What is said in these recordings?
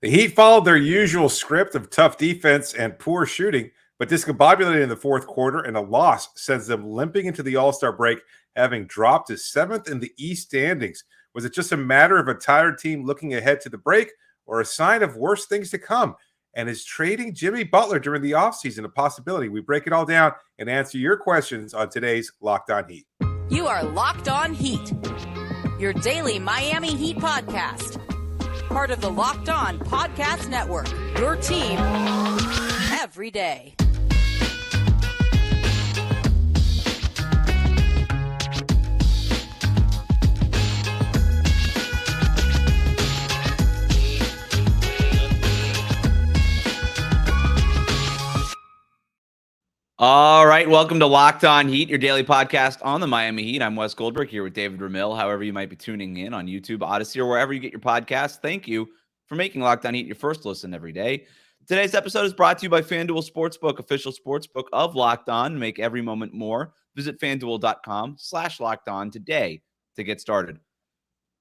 The Heat followed their usual script of tough defense and poor shooting, but discombobulated in the fourth quarter, and a loss sends them limping into the All-Star break, having dropped to seventh in the East standings. Was it just a matter of a tired team looking ahead to the break, or a sign of worse things to come? And is trading Jimmy Butler during the offseason a possibility? We break it all down and answer your questions on today's Locked On Heat. You are Locked On Heat, your daily Miami Heat podcast. Part of the Locked On Podcast Network, your team every day. All right, welcome to Locked On Heat, your daily podcast on the Miami Heat. I'm Wes Goldberg here with David Ramil. However you might be tuning in on YouTube, Odyssey, or wherever you get your podcasts, thank you for making Locked On Heat your first listen every day. Today's episode is brought to you by FanDuel Sportsbook, official sportsbook of Locked On. Make every moment more. Visit FanDuel.com/LockedOn today to get started.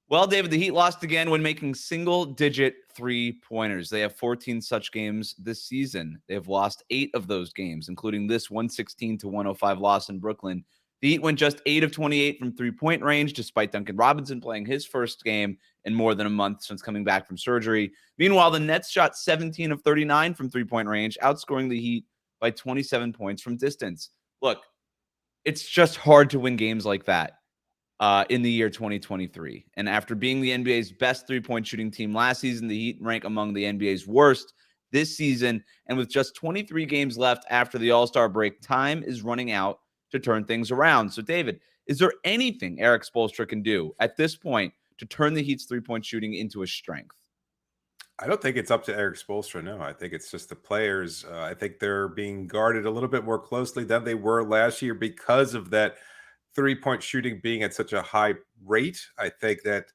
Well, David, the Heat lost again when making single-digit three-pointers. They have 14 such games this season. They have lost 8 of those games, including this 116-105 loss in Brooklyn. The Heat went just 8 of 28 from three-point range, despite Duncan Robinson playing his first game in more than a month since coming back from surgery. Meanwhile, the Nets shot 17 of 39 from three-point range, outscoring the Heat by 27 points from distance. Look, it's just hard to win games like that. In the year 2023. And after being the NBA's best three-point shooting team last season, the Heat rank among the NBA's worst this season. And with just 23 games left after the All-Star break, time is running out to turn things around. So, David, is there anything Erik Spoelstra can do at this point to turn the Heat's three-point shooting into a strength? I don't think it's up to Erik Spoelstra, no. I think it's just the players. I think they're being guarded a little bit more closely than they were last year because of that three-point shooting being at such a high rate. I think that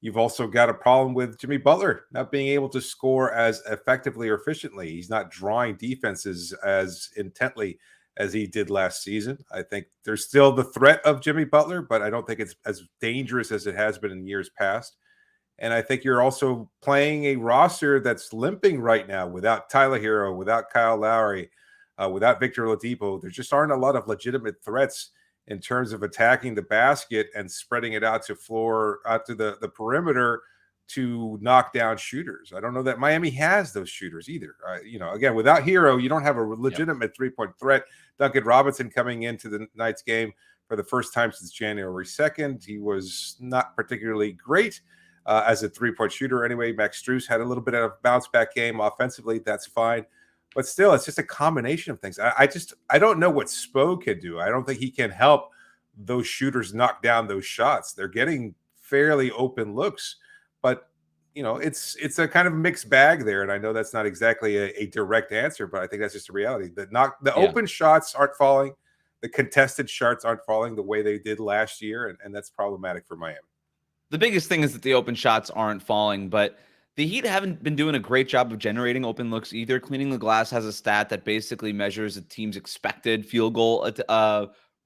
you've also got a problem with Jimmy Butler not being able to score as effectively or efficiently. He's not drawing defenses as intently as he did last season. I think there's still the threat of Jimmy Butler, but I don't think it's as dangerous as it has been in years past. And I think you're also playing a roster that's limping right now without Tyler Herro, without Kyle Lowry, without Victor Oladipo. There just aren't a lot of legitimate threats in terms of attacking the basket and spreading it out to the perimeter to knock down shooters. I don't know that Miami has those shooters either. Again, without Herro, you don't have a legitimate three-point threat. Duncan Robinson coming into the night's game for the first time since January 2nd. He was not particularly great as a three-point shooter. Anyway, Max Strus had a little bit of a bounce-back game offensively. That's fine. But still, it's just a combination of things. I don't know what Spo can do. I don't think he can help those shooters knock down those shots. They're getting fairly open looks, but it's a kind of mixed bag there. And I know that's not exactly a direct answer, but I think that's just a reality. Open shots aren't falling. The contested shots aren't falling the way they did last year, and that's problematic for Miami. The biggest thing is that the open shots aren't falling, but the Heat haven't been doing a great job of generating open looks either. Cleaning the Glass has a stat that basically measures a team's expected field goal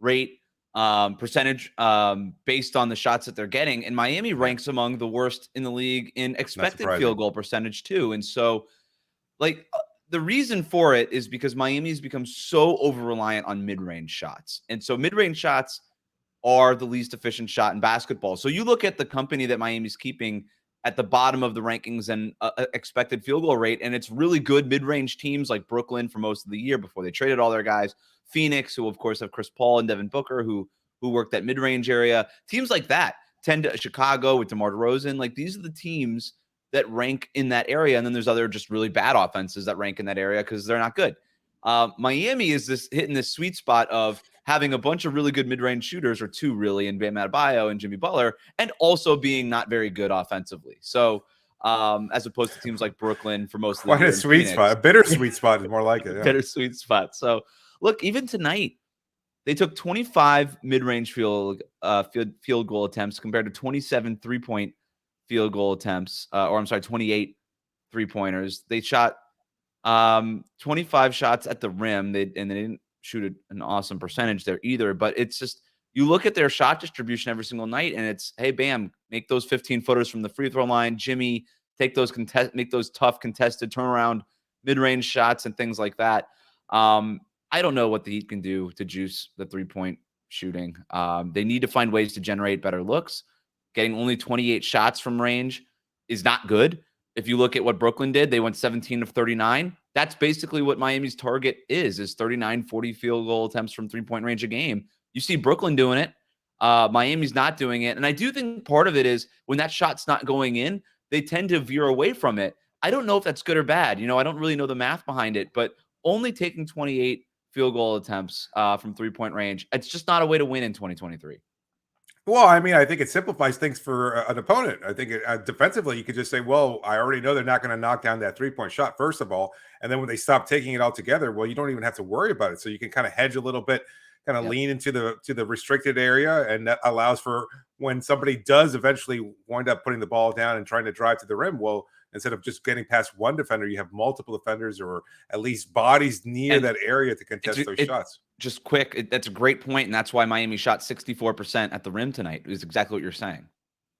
rate percentage based on the shots that they're getting. And Miami ranks among the worst in the league in expected field goal percentage too. And so, the reason for it is because Miami's become so over-reliant on mid-range shots. And so mid-range shots are the least efficient shot in basketball. So you look at the company that Miami's keeping at the bottom of the rankings and expected field goal rate. And it's really good mid-range teams like Brooklyn for most of the year before they traded all their guys. Phoenix, who of course have Chris Paul and Devin Booker, who work that mid-range area. Teams like that tend to Chicago with DeMar DeRozan. These are the teams that rank in that area. And then there's other just really bad offenses that rank in that area because they're not good. Miami is hitting this sweet spot of having a bunch of really good mid-range shooters, or two really, in Bam Adebayo and Jimmy Butler, and also being not very good offensively. So as opposed to teams like Brooklyn for most of the year. Quite a sweet spot. A bittersweet spot is more like it. Yeah. Bittersweet spot. So look, even tonight, they took 25 mid-range field goal attempts compared to 27 three-point field goal attempts, 28 three-pointers. They shot 25 shots at the rim. They didn't shoot an awesome percentage there either, but it's just, you look at their shot distribution every single night and it's, hey, Bam, make those 15 footers from the free throw line. Jimmy, make those tough contested turnaround mid-range shots and things like that. I don't know what the Heat can do to juice the 3-point shooting. They need to find ways to generate better looks. Getting only 28 shots from range is not good. If you look at what Brooklyn did, they went 17 of 39. That's basically what Miami's target is 39, 40 field goal attempts from 3-point range a game. You see Brooklyn doing it. Miami's not doing it. And I do think part of it is when that shot's not going in, they tend to veer away from it. I don't know if that's good or bad. I don't really know the math behind it, but only taking 28 field goal attempts from 3-point range, it's just not a way to win in 2023. Well, I mean, I think it simplifies things for an opponent. I think defensively, you could just say, well, I already know they're not going to knock down that 3-point shot, first of all. And then when they stop taking it all together, well, you don't even have to worry about it. So you can kind of hedge a little bit, kind of lean into the restricted area. And that allows for when somebody does eventually wind up putting the ball down and trying to drive to the rim, well, instead of just getting past one defender, you have multiple defenders or at least bodies near that area to contest those shots. Just quick, that's a great point, and that's why Miami shot 64% at the rim tonight. Is exactly what you're saying.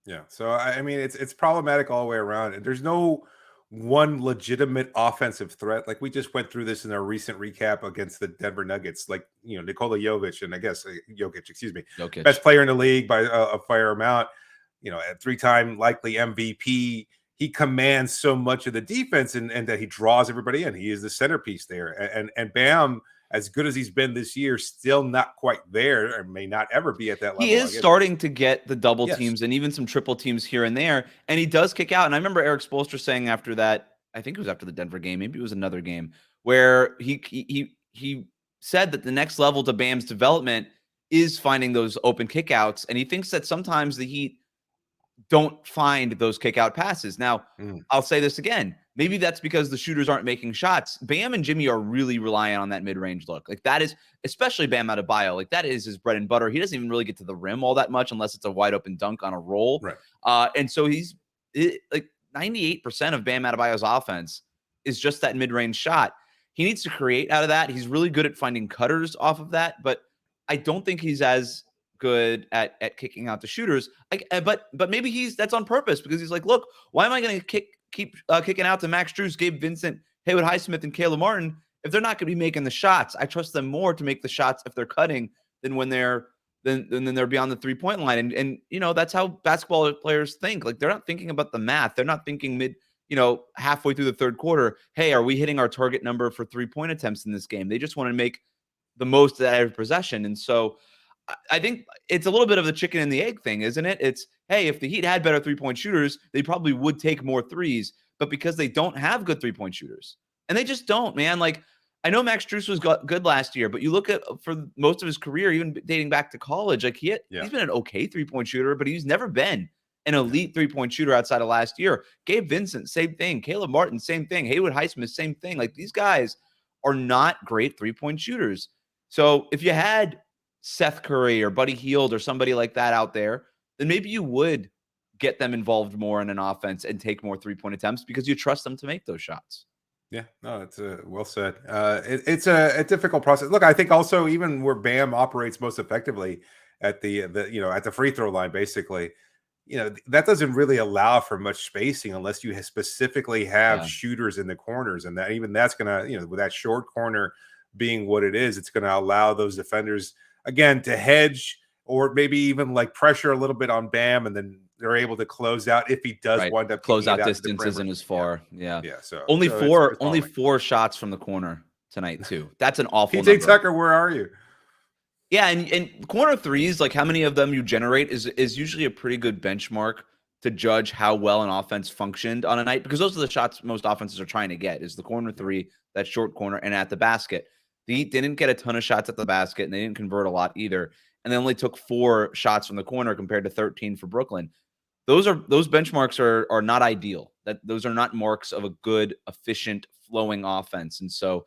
Yeah, so I mean, it's problematic all the way around, and there's no one legitimate offensive threat. Like we just went through this in our recent recap against the Denver Nuggets. Like Nikola Jokic, and I guess Jokic, best player in the league by a fair amount. A 3-time likely MVP. He commands so much of the defense, and that he draws everybody in. He is the centerpiece there, and Bam, as good as he's been this year, still not quite there, or may not ever be at that level. He is starting to get the double teams and even some triple teams here and there, and he does kick out. And I remember Eric Spoelstra saying after that, I think it was after the Denver game, maybe it was another game, where he said that the next level to Bam's development is finding those open kickouts, and he thinks that sometimes the Heat don't find those kick out passes. Now, I'll say this again. Maybe that's because the shooters aren't making shots. Bam and Jimmy are really relying on that mid-range look. Like that is, especially Bam Adebayo, like that is his bread and butter. He doesn't even really get to the rim all that much unless it's a wide open dunk on a roll. Right. And so like 98% of Bam Adebayo's offense is just that mid-range shot. He needs to create out of that. He's really good at finding cutters off of that, but I don't think he's as good at kicking out the shooters. But maybe that's on purpose because he's like, look, why am I going to keep kicking out to Max Strus, Gabe Vincent, Haywood Highsmith, and Caleb Martin if they're not going to be making the shots? I trust them more to make the shots if they're cutting than when they're beyond the 3-point line. And that's how basketball players think. Like they're not thinking about the math. They're not thinking halfway through the third quarter, hey, are we hitting our target number for 3-point attempts in this game? They just want to make the most of that every possession. And so I think it's a little bit of the chicken and the egg thing, isn't it? It's, hey, if the Heat had better 3-point shooters, they probably would take more threes, but because they don't have good 3-point shooters, and they just don't, man. Like, I know Max Strus was good last year, but you look at for most of his career, even dating back to college, like he's been an okay 3-point shooter, but he's never been an elite 3-point shooter outside of last year. Gabe Vincent, same thing. Caleb Martin, same thing. Haywood Highsmith, same thing. Like these guys are not great 3-point shooters. So if you had Seth Curry or Buddy Hield or somebody like that out there, then maybe you would get them involved more in an offense and take more 3-point attempts because you trust them to make those shots. Yeah, no, it's well said. It's a difficult process. Look, I think also even where Bam operates most effectively at the at the free throw line, basically, that doesn't really allow for much spacing unless you specifically have shooters in the corners, and that's gonna with that short corner being what it is, it's gonna allow those defenders again to hedge or maybe even like pressure a little bit on Bam, and then they're able to close out if he does wind up close out distance isn't as far. Yeah. So only four shots from the corner tonight too. That's an awful PJ Tucker, where are you? Yeah, and corner threes, like how many of them you generate is usually a pretty good benchmark to judge how well an offense functioned on a night, because those are the shots most offenses are trying to get, is the corner three, that short corner, and at the basket. The Heat didn't get a ton of shots at the basket, and they didn't convert a lot either. And they only took 4 shots from the corner compared to 13 for Brooklyn. Those benchmarks are not ideal. Those are not marks of a good, efficient, flowing offense. And so,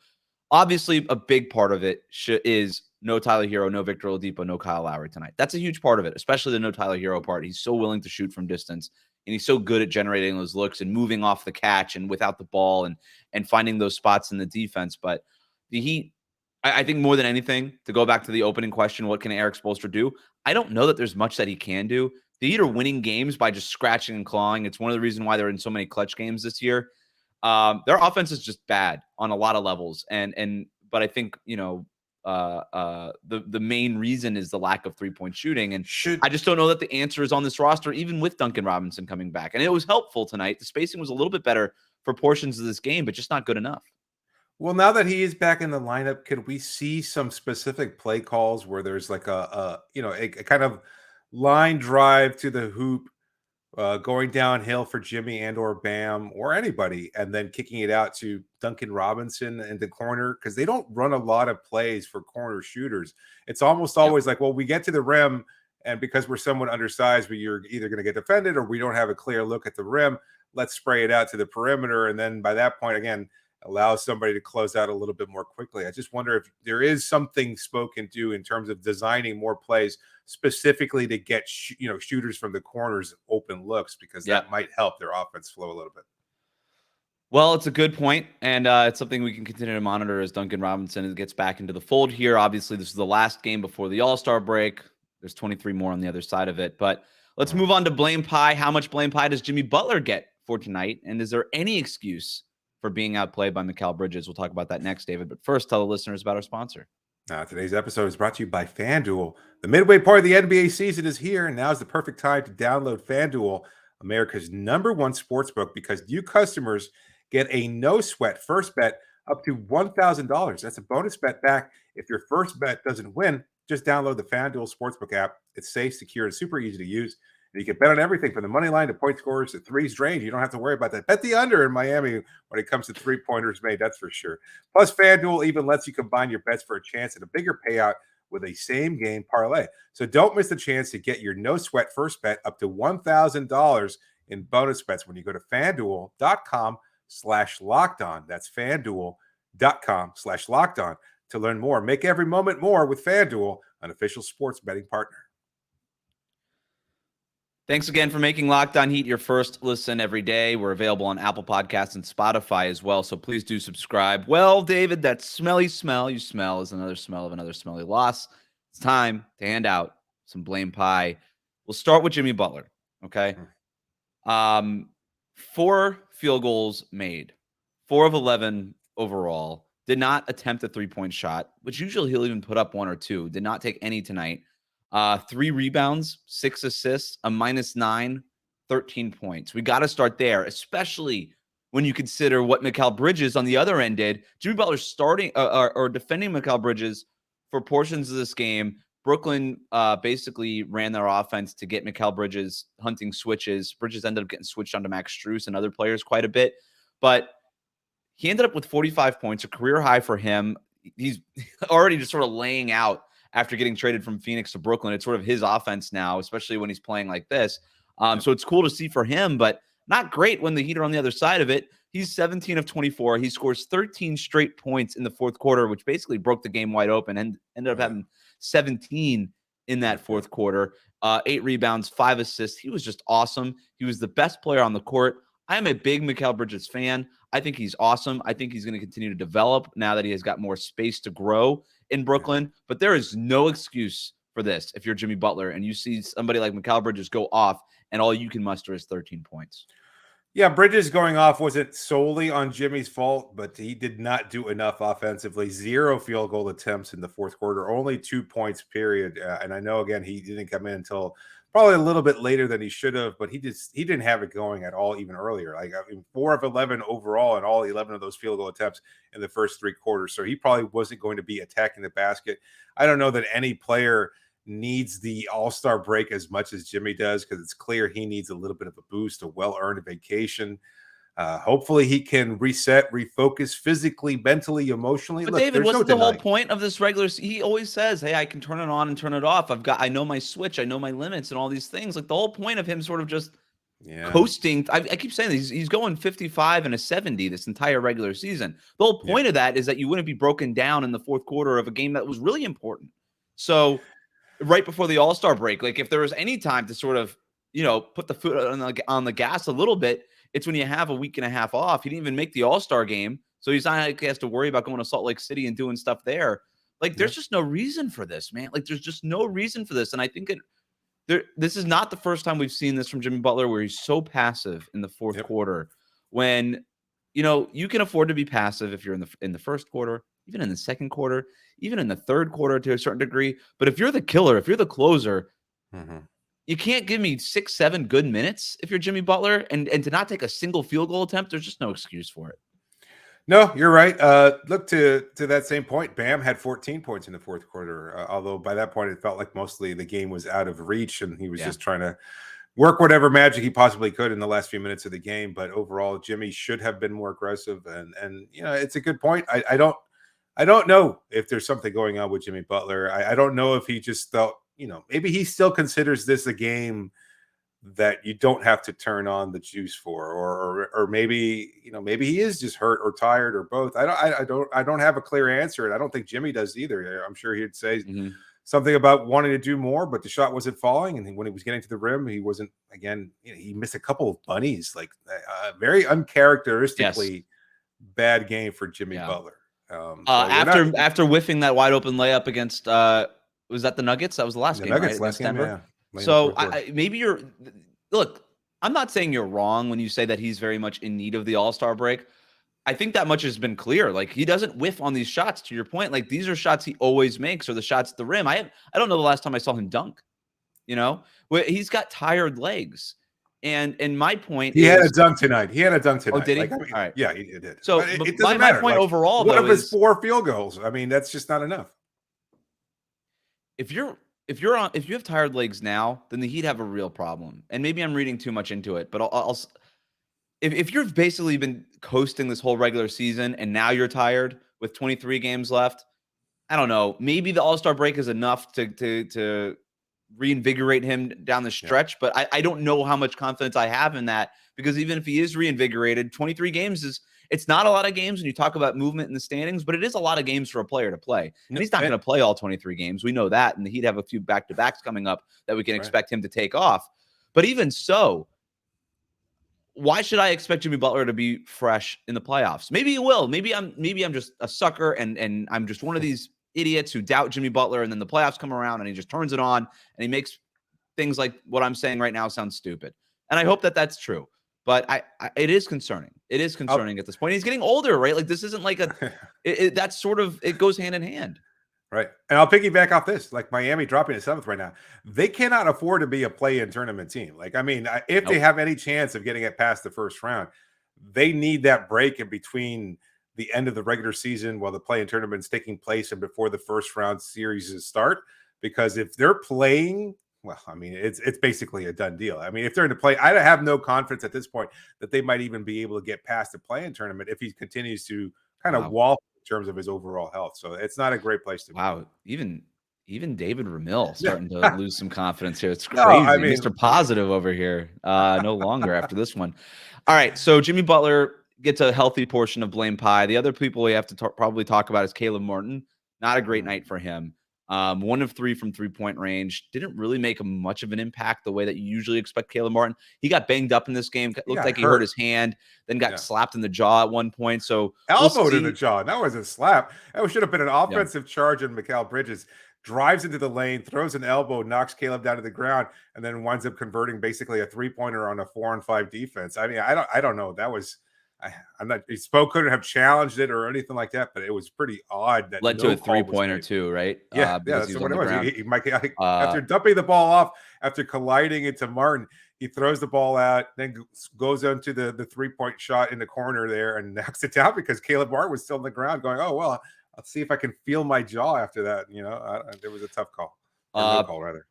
obviously, a big part of it is no Tyler Herro, no Victor Oladipo, no Kyle Lowry tonight. That's a huge part of it, especially the no Tyler Herro part. He's so willing to shoot from distance, and he's so good at generating those looks and moving off the catch and without the ball and finding those spots in the defense. But the Heat, I think more than anything, to go back to the opening question, what can Eric Spoelstra do? I don't know that there's much that he can do, The Heat are winning games by just scratching and clawing. It's one of the reasons why they're in so many clutch games this year. Their offense is just bad on a lot of levels, but I think the main reason is the lack of 3-point shooting, and I just don't know that the answer is on this roster, even with Duncan Robinson coming back. And it was helpful tonight. The spacing was a little bit better for portions of this game, but just not good enough. Well, now that he is back in the lineup, could we see some specific play calls where there's like a kind of line drive to the hoop, going downhill for Jimmy and or Bam or anybody, and then kicking it out to Duncan Robinson in the corner? Because they don't run a lot of plays for corner shooters. It's almost always like, well, we get to the rim, and because we're somewhat undersized, you're either going to get defended or we don't have a clear look at the rim. Let's spray it out to the perimeter. And then by that point, again, allows somebody to close out a little bit more quickly. I just wonder if there is something spoken to in terms of designing more plays specifically to get shooters from the corners open looks, because that might help their offense flow a little bit. Well, it's a good point, and it's something we can continue to monitor as Duncan Robinson gets back into the fold here. Obviously, this is the last game before the All-Star break. There's 23 more on the other side of it, but let's move on to blame pie. How much blame pie does Jimmy Butler get for tonight, and is there any excuse for being outplayed by Mikal Bridges? We'll talk about that next, David. But first, tell the listeners about our sponsor. Today's episode is brought to you by FanDuel. The midway part of the NBA season is here, and now is the perfect time to download FanDuel, America's #1 sportsbook, because new customers get a no-sweat first bet up to $1,000. That's a bonus bet back if your first bet doesn't win. Just download the FanDuel Sportsbook app. It's safe, secure, and super easy to use. And you can bet on everything from the money line to point scores to threes drained. You don't have to worry about that. Bet the under in Miami when it comes to three-pointers made, that's for sure. Plus, FanDuel even lets you combine your bets for a chance at a bigger payout with a same-game parlay. So don't miss the chance to get your no-sweat first bet up to $1,000 in bonus bets when you go to FanDuel.com/lockedon. That's FanDuel.com/lockedon to learn more. Make every moment more with FanDuel, an official sports betting partner. Thanks again for making Locked On Heat your first listen every day. We're available on Apple Podcasts and Spotify as well, so please do subscribe. Well, David, that smelly smell you smell is another smell of another smelly loss. It's time to hand out some blame pie. We'll start with Jimmy Butler, okay? 4 field goals made, 4 of 11 overall. Did not attempt a 3-point shot, which usually he'll even put up 1 or 2. Did not take any tonight. 3 rebounds, 6 assists, a -9, 13 points. We got to start there, especially when you consider what Mikal Bridges on the other end did. Jimmy Butler starting or defending Mikal Bridges for portions of this game. Brooklyn basically ran their offense to get Mikal Bridges hunting switches. Bridges ended up getting switched onto Max Strus and other players quite a bit, but he ended up with 45 points, a career high for him. He's already just sort of laying out after getting traded from Phoenix to Brooklyn. It's sort of his offense now, especially when he's playing like this. So it's cool to see for him, but not great when the Heat are on the other side of it. He's 17 of 24. He scores 13 straight points in the fourth quarter, which basically broke the game wide open, and ended up having 17 in that fourth quarter. 8 rebounds, 5 assists. He was just awesome. He was the best player on the court. I am a big Mikal Bridges fan. I think he's awesome. I think he's going to continue to develop now that he has got more space to grow in Brooklyn. But there is no excuse for this if you're Jimmy Butler and you see somebody like Mikal Bridges go off and all you can muster is 13 points. Yeah, Bridges going off wasn't solely on Jimmy's fault, but he did not do enough offensively. 0 field goal attempts in the fourth quarter, only 2 points, period. And I know, again, he didn't come in until probably a little bit later than he should have, but he didn't have it going at all even earlier. Like, I mean, 4 of 11 overall, and all 11 of those field goal attempts in the first 3 quarters. So he probably wasn't going to be attacking the basket. I don't know that any player needs the All-Star break as much as Jimmy does, because it's clear he needs a little bit of a boost, a well-earned vacation. Hopefully he can reset, refocus physically, mentally, emotionally. But look, David, wasn't the whole point of this regular? He always says, "Hey, I can turn it on and turn it off. I know my switch, I know my limits, and all these things." Like, the whole point of him sort of just coasting. I keep saying this, he's going 55 and a 70 this entire regular season. The whole point of that is that you wouldn't be broken down in the fourth quarter of a game that was really important. So, right before the All-Star break, like, if there was any time to sort of, put the foot on the gas a little bit, it's when you have a week and a half off. He didn't even make the All-Star game, so he's not like he has to worry about going to Salt Lake City and doing stuff there. Like, there's just no reason for this, man. Like, there's just no reason for this. And I think This is not the first time we've seen this from Jimmy Butler, where he's so passive in the fourth quarter. When you can afford to be passive if you're in the first quarter, even in the second quarter, even in the third quarter to a certain degree. But if you're the killer, if you're the closer, you can't give me 6-7 good minutes if you're Jimmy Butler, and to not take a single field goal attempt. There's just no excuse for it. No, you're right. Look, to that same point, Bam had 14 points in the fourth quarter. Although by that point, it felt like mostly the game was out of reach, and he was just trying to work whatever magic he possibly could in the last few minutes of the game. But overall, Jimmy should have been more aggressive. And it's a good point. I don't know if there's something going on with Jimmy Butler. I don't know if he just felt, maybe he still considers this a game that you don't have to turn on the juice for, or maybe maybe he is just hurt or tired or both. I don't have a clear answer, and I don't think Jimmy does either. I'm sure he'd say something about wanting to do more, but the shot wasn't falling, and when he was getting to the rim, he wasn't. Again, he missed a couple of bunnies, like very uncharacteristically bad game for Jimmy Butler. After whiffing that wide open layup against was that the Nuggets? That was the last game, Nuggets, right? Last game, Denver. So maybe look, I'm not saying you're wrong when you say that he's very much in need of the All-Star break. I think that much has been clear. Like, he doesn't whiff on these shots, to your point. Like, these are shots he always makes, or the shots at the rim. I don't know the last time I saw him dunk. He's got tired legs. And my point he had a dunk tonight. Oh, did he? All right. Yeah, he did. So it my point overall, one though, of his 4 field goals. I mean, that's just not enough. If you have tired legs now, then the Heat have a real problem. And maybe I'm reading too much into it, but if you've basically been coasting this whole regular season and now you're tired with 23 games left, I don't know. Maybe the All-Star break is enough to reinvigorate him down the stretch, but I don't know how much confidence I have in that, because even if he is reinvigorated, 23 games it's not a lot of games when you talk about movement in the standings, but it is a lot of games for a player to play. And he's not going to play all 23 games. We know that. And the Heat have a few back-to-backs coming up that we can expect him to take off. But even so, why should I expect Jimmy Butler to be fresh in the playoffs? Maybe he will. Maybe I'm just a sucker, and I'm just one of these idiots who doubt Jimmy Butler, and then the playoffs come around and he just turns it on and he makes things like what I'm saying right now sound stupid. And I hope that that's true. But it is concerning. It is concerning at this point. He's getting older, right? Like, this isn't like that's sort of, it goes hand in hand. Right. And I'll piggyback off this. Like, Miami dropping to 7th right now. They cannot afford to be a play-in tournament team. Like, I mean, if they have any chance of getting it past the first round, they need that break in between the end of the regular season while the play-in tournament's taking place and before the first round series start. Because if they're playing, well, I mean, it's basically a done deal. I mean, if they're in the play, I have no confidence at this point that they might even be able to get past the play-in tournament if he continues to kind of wall in terms of his overall health. So it's not a great place to be. Wow. Even David Ramil starting to lose some confidence here. It's crazy. No, I mean, Mr. Positive over here. No longer after this one. All right. So Jimmy Butler gets a healthy portion of blame pie. The other people we have to probably talk about is Caleb Martin. Not a great night for him. 1 of 3 from 3-point range. Didn't really make much of an impact the way that you usually expect Caleb Martin. He got banged up in this game. Looked like he hurt his hand, then got slapped in the jaw at one point. So elbowed in the jaw. That was a slap. That should have been an offensive charge. And Mikal Bridges drives into the lane, throws an elbow, knocks Caleb down to the ground, and then winds up converting basically a 3-pointer on a 4-on-5 defense. I mean, I don't know. That was. I'm not. Spo couldn't have challenged it or anything like that, but it was pretty odd. That led to a 3-pointer too, right? Yeah, that's what it was. After dumping the ball off, after colliding into Martin, he throws the ball out, then goes into the 3-point shot in the corner there and knocks it down because Caleb Martin was still on the ground, going, "Oh well, I'll see if I can feel my jaw after that." There was a tough call. No call, rather.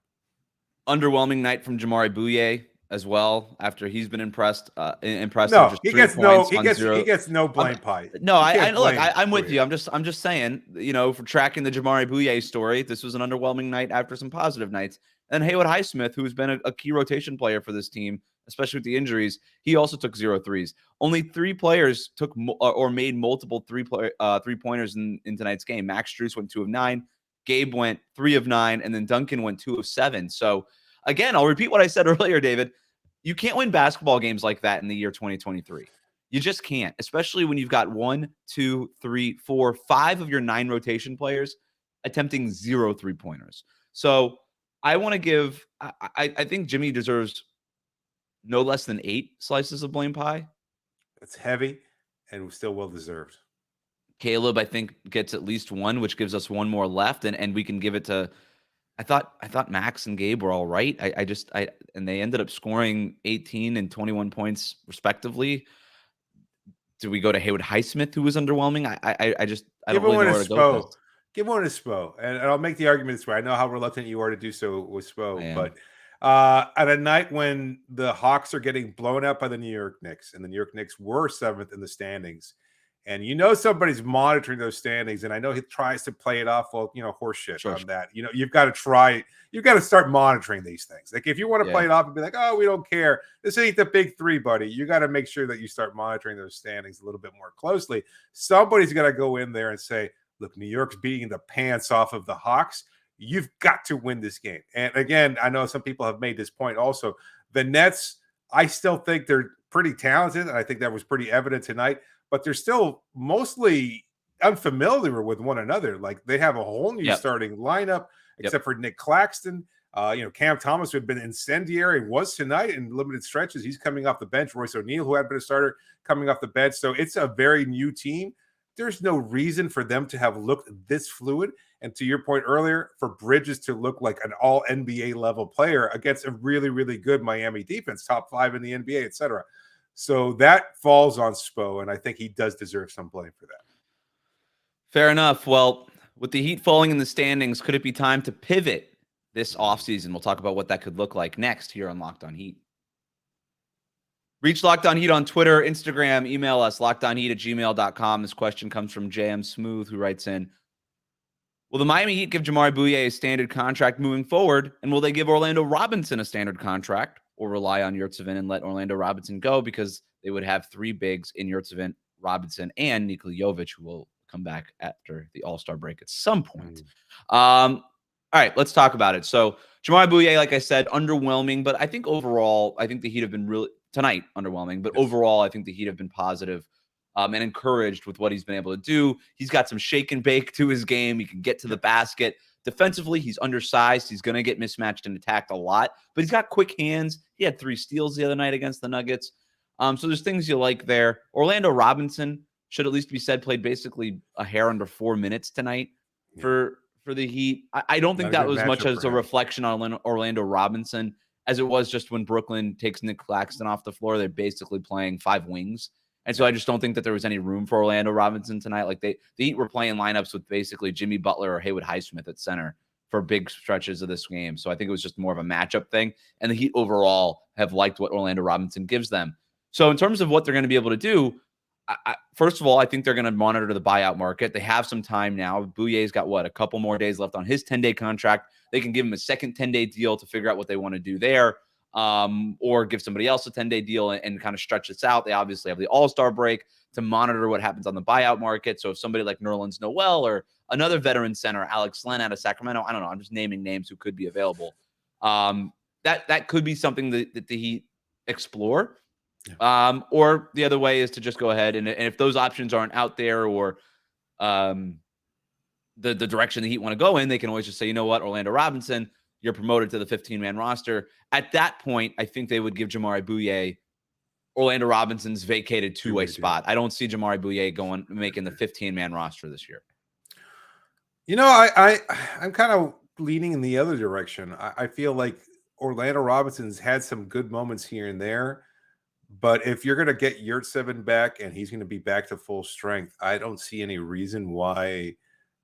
Underwhelming night from Jamari Bouye as well, after he's been impressive. No, he gets no blame pie. No, I'm with you. I'm just saying, for tracking the Jamari Bouye story, this was an underwhelming night after some positive nights. And Haywood Highsmith, who's been a key rotation player for this team, especially with the injuries, he also took 0 threes. Only 3 players took or made multiple 3-pointers in tonight's game. Max Strus went 2 of 9, Gabe went 3 of 9, and then Duncan went 2 of 7. So again, I'll repeat what I said earlier, David. You can't win basketball games like that in the year 2023. You just can't, especially when you've got 1, 2, 3, 4, 5 of your 9 rotation players attempting 0 3-pointers. So I want to give. I think Jimmy deserves no less than 8 slices of blame pie. It's heavy and still well deserved. Caleb, I think, gets at least 1, which gives us 1 more left, and we can give it to. I thought Max and Gabe were all right. And they ended up scoring 18 and 21 points respectively. Do we go to Haywood Highsmith, who was underwhelming? I Give don't really one know to where to go with Spo. this. Give one to Spo. And I'll make the argument this way. I know how reluctant you are to do so with I Spo, am. but at a night when the Hawks are getting blown out by the New York Knicks, and the New York Knicks were 7th in the standings, and somebody's monitoring those standings, and I know he tries to play it off, well, horseshit Sure. on that. You've got to try. You've got to start monitoring these things. Like if you want to play Yeah. it off and be like, oh, we don't care. This ain't the big 3, buddy. You got to make sure that you start monitoring those standings a little bit more closely. Somebody's got to go in there and say, look, New York's beating the pants off of the Hawks. You've got to win this game. And again, I know some people have made this point also. The Nets, I still think they're pretty talented, and I think that was pretty evident tonight, but they're still mostly unfamiliar with one another. Like they have a whole new starting lineup, except for Nick Claxton. Cam Thomas, who had been incendiary, was tonight in limited stretches. He's coming off the bench. Royce O'Neal, who had been a starter, coming off the bench. So it's a very new team. There's no reason for them to have looked this fluid. And to your point earlier, for Bridges to look like an all NBA level player against a really, really good Miami defense, top 5 in the NBA, et cetera. So that falls on Spo, and I think he does deserve some blame for that. Fair enough. Well, with the Heat falling in the standings, could it be time to pivot this offseason? We'll talk about what that could look like next here on Locked On Heat. Reach Locked On Heat on Twitter, Instagram, email us, lockedonheat@gmail.com. This question comes from JM Smooth, who writes in, will the Miami Heat give Jamari Bouye a standard contract moving forward? And will they give Orlando Robinson a standard contract or rely on Yurtseven and let Orlando Robinson go because they would have 3 bigs in Yurtseven, Robinson, and Nikola Jovic, who will come back after the All-Star break at some point. All right, let's talk about it. So Jamari Bouye, like I said, underwhelming, but I think overall, I think the Heat have been really tonight underwhelming, but overall, I think the Heat have been positive and encouraged with what he's been able to do. He's got some shake and bake to his game. He can get to the basket. Defensively, he's undersized. He's going to get mismatched and attacked a lot, but he's got quick hands. He had 3 steals the other night against the Nuggets. So there's things you like there. Orlando Robinson should at least be said played basically a hair under 4 minutes tonight for the Heat. I don't think that was much as a reflection on Orlando Robinson as it was just when Brooklyn takes Nick Claxton off the floor. They're basically playing 5 wings. And so I just don't think that there was any room for Orlando Robinson tonight. Like the Heat were playing lineups with basically Jimmy Butler or Haywood Highsmith at center for big stretches of this game. So I think it was just more of a matchup thing. And the Heat overall have liked what Orlando Robinson gives them. So in terms of what they're going to be able to do, first of all, I think they're going to monitor the buyout market. They have some time now. Bouye's got a couple more days left on his 10-day contract. They can give him a second 10-day deal to figure out what they want to do there. Or give somebody else a 10-day deal and kind of stretch this out. They obviously have the All-Star break to monitor what happens on the buyout market. So if somebody like Nerlens Noel or another veteran center, Alex Len out of Sacramento, I don't know, I'm just naming names who could be available. That could be something that the Heat explore. Or the other way is to just go ahead and if those options aren't out there or the direction the Heat want to go in, they can always just say, you know what, Orlando Robinson, you're promoted to the 15-man roster. At that point, I think they would give Jamari Bouye Orlando Robinson's vacated 2-way spot. I don't see Jamari Bouye making the 15-man roster this year. I'm kind of leaning in the other direction. I feel like Orlando Robinson's had some good moments here and there, but if you're going to get Yurtseven back and he's going to be back to full strength, I don't see any reason why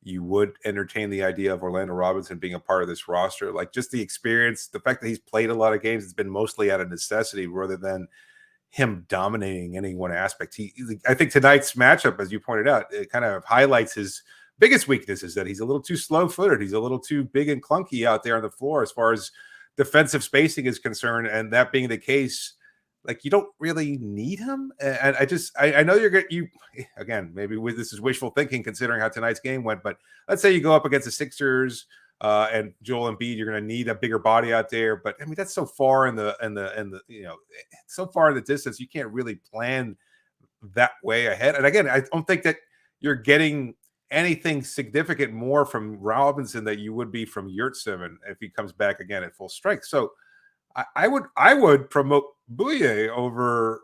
you would entertain the idea of Orlando Robinson being a part of this roster. Like just the experience, the fact that he's played a lot of games, it's been mostly out of necessity rather than him dominating any one aspect. I think tonight's matchup, as you pointed out, it kind of highlights his biggest weakness is that he's a little too slow-footed. He's a little too big and clunky out there on the floor as far as defensive spacing is concerned. And that being the case, like you don't really need him. And I know again, maybe this is wishful thinking considering how tonight's game went, but let's say you go up against the Sixers and Joel Embiid, you're going to need a bigger body out there. But I mean, that's so far so far in the distance, you can't really plan that way ahead. And again, I don't think that you're getting anything significant more from Robinson that you would be from Yurtseven if he comes back again at full strength. So I would promote Bouye over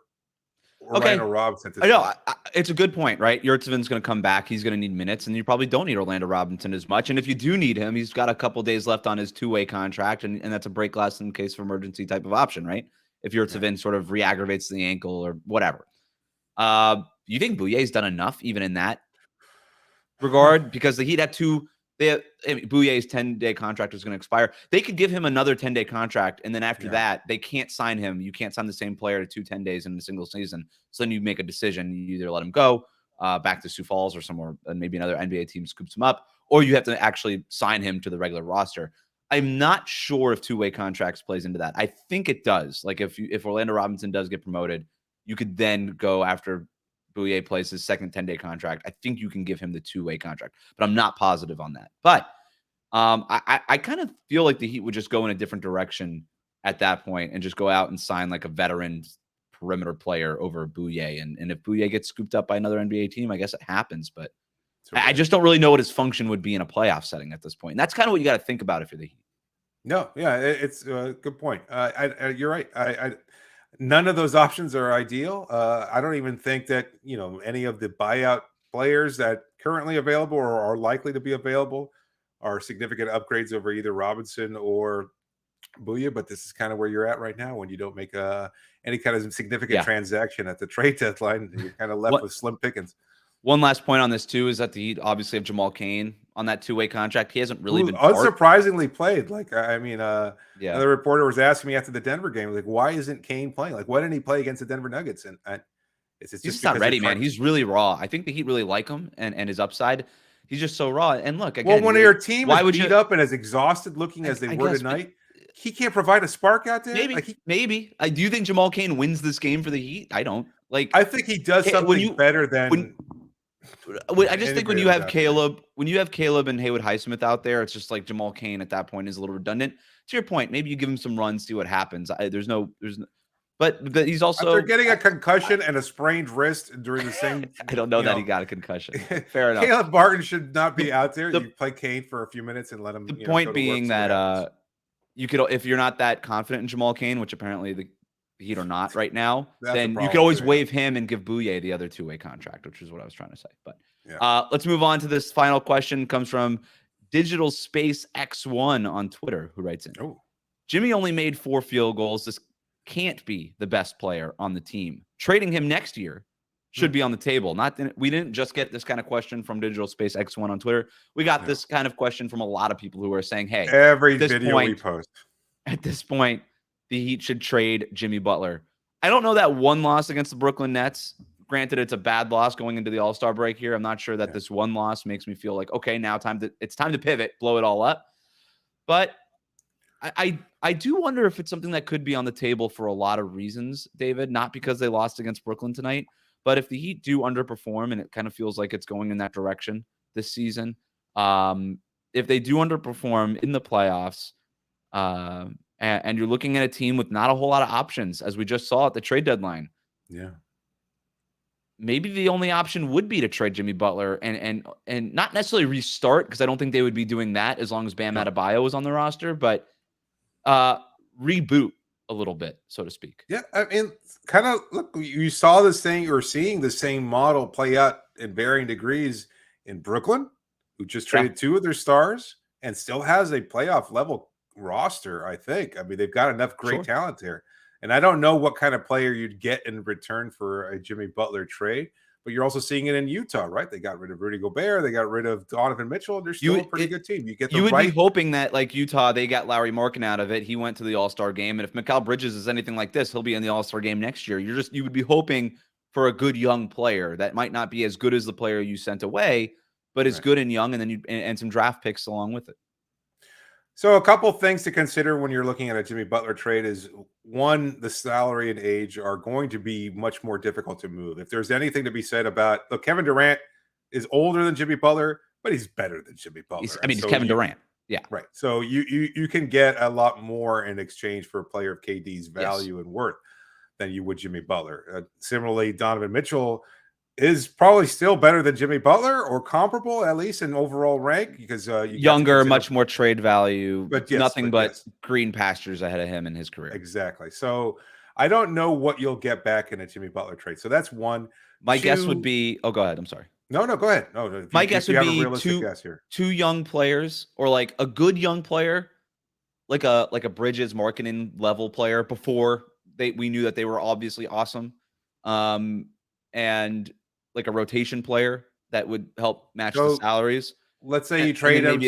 Okay. Orlando Robinson at I this know. point. It's a good point, right? Yurtseven's going to come back. He's going to need minutes, and you probably don't need Orlando Robinson as much. And if you do need him, he's got a couple days left on his two-way contract, and that's a break glass in case of emergency type of option, right? If Yurtseven sort of re-aggravates the ankle or whatever. You think Bouye's done enough even in that regard? Because the Heat had Bouye's 10-day contract is going to expire. They could give him another 10-day contract, and then after that, they can't sign him. You can't sign the same player to 10 days in a single season. So then you make a decision. You either let him go back to Sioux Falls or somewhere, and maybe another NBA team scoops him up, or you have to actually sign him to the regular roster. I'm not sure if two-way contracts plays into that. I think it does. Like if Orlando Robinson does get promoted, you could then go after Bouye plays his second 10-day contract. I think you can give him the two-way contract, but I'm not positive on that. But I kind of feel like the Heat would just go in a different direction at that point and just go out and sign like a veteran perimeter player over Bouye. And if Bouye gets scooped up by another NBA team, I guess it happens. But I just don't really know what his function would be in a playoff setting at this point. And that's kind of what you got to think about if you're the Heat. No, yeah, it's a good point. You're right. None of those options are ideal. I don't even think that any of the buyout players that currently available or are likely to be available are significant upgrades over either Robinson or Bouye. But this is kind of where you're at right now when you don't make any kind of significant transaction at the trade deadline. You're kind of left with slim pickings. One last point on this too is that the Heat obviously have Jamal Cain on that two-way contract. He hasn't really been unsurprisingly played. Like the reporter was asking me after the Denver game, like, why isn't Cain playing? Like, why didn't he play against the Denver Nuggets? And it's he's just not ready, man. He's really raw. I think the Heat really like him and his upside. He's just so raw. And look, again, when your team is beat up and as exhausted looking as they were tonight, he can't provide a spark out there. Maybe. Do you think Jamal Cain wins this game for the Heat? I don't. I think he does something better than. I just think when you have Caleb and Haywood Highsmith out there, it's just like Jamal Cain at that point is a little redundant. To your point, maybe you give him some runs, see what happens. But he's also after getting a concussion and a sprained wrist during the same. I don't know that he got a concussion. Fair enough. Caleb Barton should not be out there. You play Cain for a few minutes and let him. The point being that you could, if you're not that confident in Jamal Cain, which apparently the Heat are not right now, then you could always waive him and give Bouye the other two-way contract, which is what I was trying to say. But let's move on to this final question. Comes from Digital Space X1 on Twitter, who writes in, Jimmy only made 4 field goals. This can't be the best player on the team. Trading him next year should be on the table. We didn't just get this kind of question from Digital Space X1 on Twitter. We got this kind of question from a lot of people who are saying, hey, every video we post. At this point, the Heat should trade Jimmy Butler. I don't know that one loss against the Brooklyn Nets. Granted, it's a bad loss going into the All-Star break here. I'm not sure that this one loss makes me feel like, okay, now it's time to pivot, blow it all up. But I do wonder if it's something that could be on the table for a lot of reasons, David, not because they lost against Brooklyn tonight, but if the Heat do underperform, and it kind of feels like it's going in that direction this season, if they do underperform in the playoffs, and you're looking at a team with not a whole lot of options, as we just saw at the trade deadline. Yeah. Maybe the only option would be to trade Jimmy Butler and not necessarily restart, because I don't think they would be doing that as long as Bam Adebayo is on the roster, but reboot a little bit, so to speak. Yeah, I mean, kind of look, you saw this thing or seeing the same model play out in varying degrees in Brooklyn, who just traded 2 of their stars and still has a playoff level roster. I think. I mean, they've got enough great talent there, and I don't know what kind of player you'd get in return for a Jimmy Butler trade. But you're also seeing it in Utah, right? They got rid of Rudy Gobert, they got rid of Donovan Mitchell. They're still a pretty good team. You would be hoping that, like Utah, they got Larry Markin out of it. He went to the All-Star game, and if Mikal Bridges is anything like this, he'll be in the All-Star game next year. You would be hoping for a good young player that might not be as good as the player you sent away, but is good and young, and then and some draft picks along with it. So a couple things to consider when you're looking at a Jimmy Butler trade is, one, the salary and age are going to be much more difficult to move. If there's anything to be said about, look, Kevin Durant is older than Jimmy Butler, but he's better than Jimmy Butler. He's Kevin Durant. Yeah. Right. So you can get a lot more in exchange for a player of KD's value and worth than you would Jimmy Butler. Similarly, Donovan Mitchell is probably still better than Jimmy Butler or comparable, at least in overall rank, because you younger, much more trade value, but nothing but yes, green pastures ahead of him in his career. exactly. So I don't know what you'll get back in a Jimmy Butler trade. So that's one. My guess would Two, be, oh, go ahead. I'm sorry. no, go ahead. No, My guess you would have a be realistic guess here. two young players, or like a good young player, like a Bridges marketing level player before we knew that they were obviously awesome. And like a rotation player that would help match the salaries. Let's say you trade him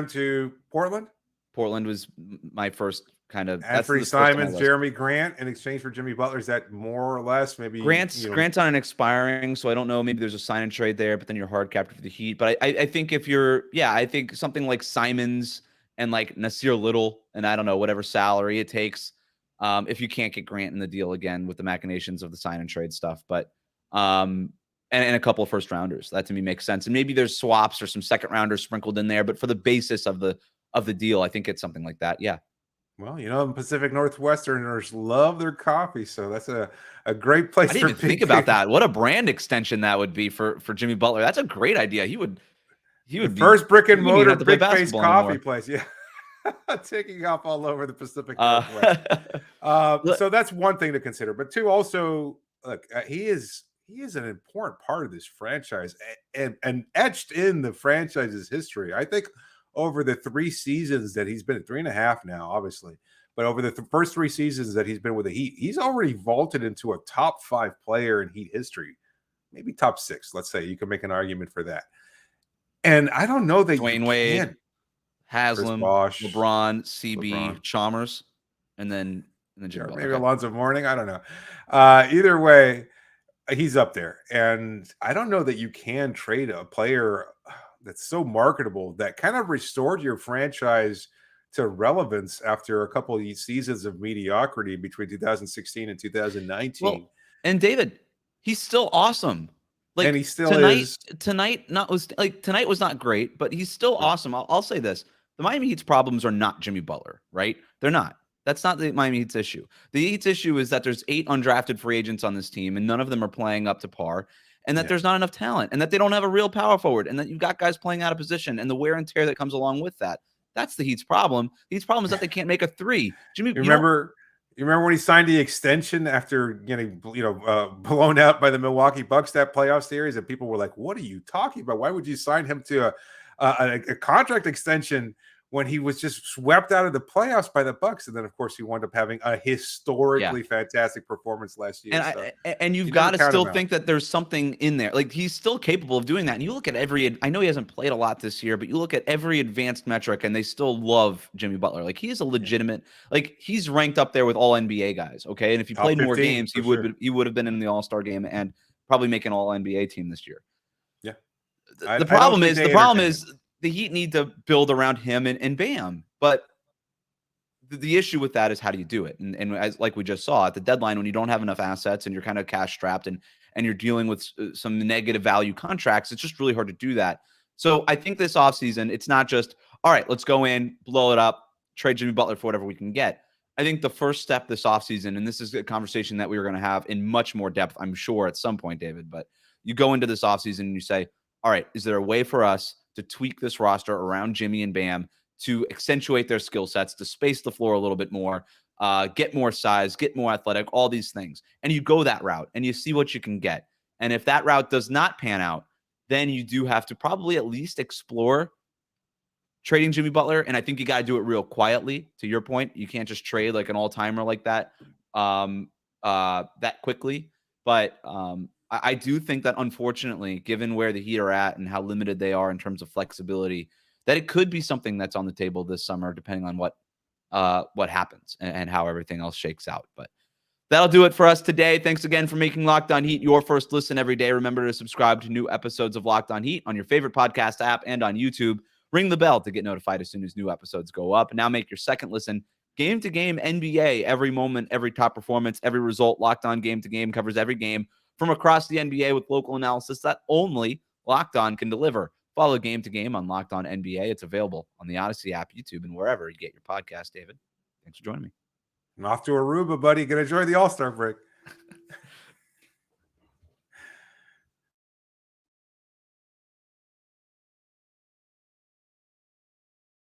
to Portland. Portland was my first kind of Anthony Simons, Jeremy Grant in exchange for Jimmy Butler. Is that more or less maybe Grant's on an expiring, so I don't know. Maybe there's a sign and trade there, but then you're hard capped for the Heat. But I think I think something like Simons and like Nasir Little, and I don't know, whatever salary it takes, if you can't get Grant in the deal again with the machinations of the sign and trade stuff. But and a couple of first rounders, that to me makes sense. And maybe there's swaps or some second rounders sprinkled in there, but for the basis of the deal, I think it's something like that. Yeah. Well, Pacific Northwesterners love their coffee, so that's a great place. I didn't even think about that. What a brand extension that would be for Jimmy Butler. That's a great idea. He would the first brick and mortar big face coffee place. Yeah, taking off all over the Pacific Northwest. So that's one thing to consider. But two, also, look, he is an important part of this franchise and etched in the franchise's history. I think over the 3 seasons that he's been at, 3.5 now, obviously, but over the first 3 seasons that he's been with the Heat, he's already vaulted into a top 5 player in Heat history, maybe top 6. Let's say you can make an argument for that. And I don't know that Dwayne Wade, Haslam, LeBron, CB, Chalmers, and then Jimmy Butler. Maybe Alonzo Mourning. I don't know. Either way, he's up there, and I don't know that you can trade a player that's so marketable that kind of restored your franchise to relevance after a couple of seasons of mediocrity between 2016 and 2019. Well, and David, he's still awesome. Like, and he still is. Tonight was not great, but he's still awesome. I'll say this: the Miami Heat's problems are not Jimmy Butler, right? They're not. That's not the Miami Heat's issue. The Heat's issue is that there's 8 undrafted free agents on this team, and none of them are playing up to par. And that there's not enough talent, and that they don't have a real power forward, and that you've got guys playing out of position, and the wear and tear that comes along with that. That's the Heat's problem. The Heat's problem is that they can't make a 3. Jimmy, you remember when he signed the extension after getting blown out by the Milwaukee Bucks that playoff series, and people were like, "What are you talking about? Why would you sign him to a contract extension when he was just swept out of the playoffs by the Bucks?" And then, of course, he wound up having a historically fantastic performance last year. And you've got to still think that there's something in there. Like, he's still capable of doing that. And you look at I know he hasn't played a lot this year, but you look at every advanced metric, and they still love Jimmy Butler. Like, he is a legitimate, like, he's ranked up there with all NBA guys. Okay. And if he played more games, he would have been in the All-Star game and probably make an All NBA team this year. Yeah. The problem is the Heat need to build around him and Bam. But the issue with that is, how do you do it? And as like we just saw at the deadline, when you don't have enough assets and you're kind of cash strapped and you're dealing with some negative value contracts, it's just really hard to do that. So I think this offseason, it's not just, all right, let's go in, blow it up, trade Jimmy Butler for whatever we can get. I think the first step this offseason, and this is a conversation that we were going to have in much more depth, I'm sure, at some point, David, but you go into this offseason and you say, all right, is there a way for us to tweak this roster around Jimmy and Bam to accentuate their skill sets, to space the floor a little bit more, get more size, get more athletic, all these things. And you go that route and you see what you can get. And if that route does not pan out, then you do have to probably at least explore trading Jimmy Butler. And I think you got to do it real quietly. To your point, you can't just trade like an all-timer like that that quickly. But I do think that, unfortunately, given where the Heat are at and how limited they are in terms of flexibility, that it could be something that's on the table this summer, depending on what happens and how everything else shakes out. But that'll do it for us today. Thanks again for making Locked On Heat your first listen every day. Remember to subscribe to new episodes of Locked On Heat on your favorite podcast app and on YouTube. Ring the bell to get notified as soon as new episodes go up. And now make your second listen game-to-game NBA. Every moment, every top performance, every result. Locked On Game-to-Game covers every game from across the NBA with local analysis that only Locked On can deliver. Follow Game to Game on Locked On NBA. It's available on the Odyssey app, YouTube, and wherever you get your podcast, David. Thanks for joining me. I'm off to Aruba, buddy. Gonna enjoy the All-Star break.